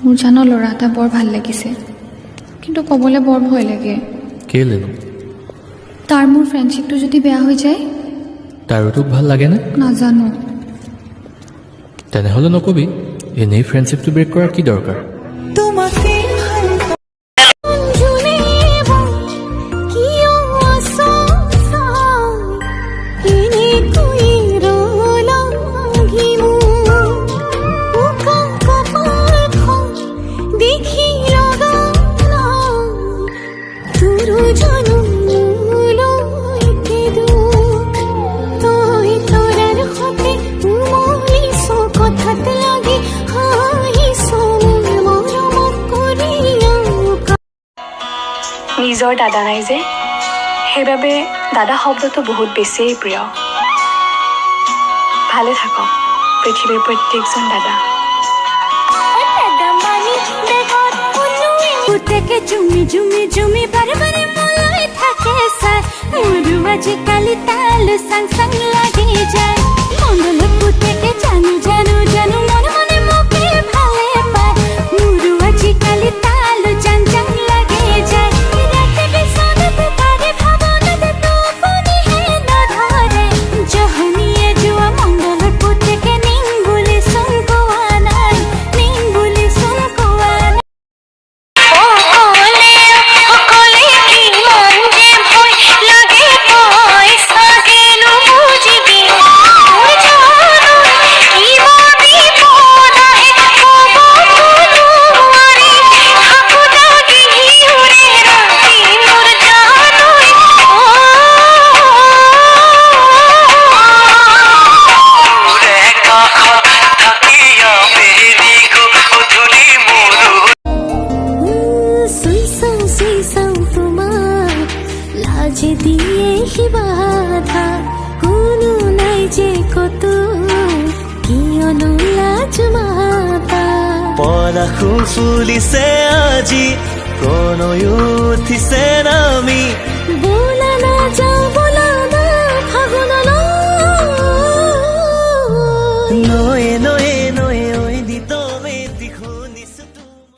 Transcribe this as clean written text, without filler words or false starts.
মোৰ জানো ল'ৰা এটা বৰ ভাল লাগিছে, কিন্তু ক'বলৈ বৰ ভয় লাগে। কেলে? তাৰ মোৰ ফ্ৰেণ্ডশ্বিপটো যদি বেয়া হৈ যায়। তাৰো তোক ভাল লাগেনে? নাজানো। তেনেহ'লে নকবি, এনেই ফ্ৰেণ্ডশ্বিপটো ব্ৰেক কৰাৰ কি দৰকাৰ? নিজৰ দাদা নাই যে, সেইবাবে দাদা শব্দটো বহুত বেছিয়েই প্ৰিয়। ভালে থাকক পৃথিৱীৰ প্ৰত্যেকজন দাদা। জুমি জুমি জুমি বাৰে বাৰে মলৈ থাকে চাই, মোৰো আজিকালি তালৈ চাং চাং লাগি যায়। মনলৈ পুতেকে জানো জানো জানো মনে মনে মোকে ভালে পায়, মোৰো আজিকালি তালৈ জাং জাং লাগি যায়। ৰাতি বিচনাতে তাৰে ভাৱনাতে টোপনিহে নধৰে, জহনীয়ে যোৱা মংগলৰ পুতেকে নিম বুলি চোন কোৱা নাই, নিম বুলি চোন কোৱা নাই। লাজে দিয়ে হি বাধা কোনো নাই যে কত, কিয়নো লাজ মাতা। পলাশু ফুলিছে আজি, প্ৰণয় উঠিছে নামি, বোলা নাযায়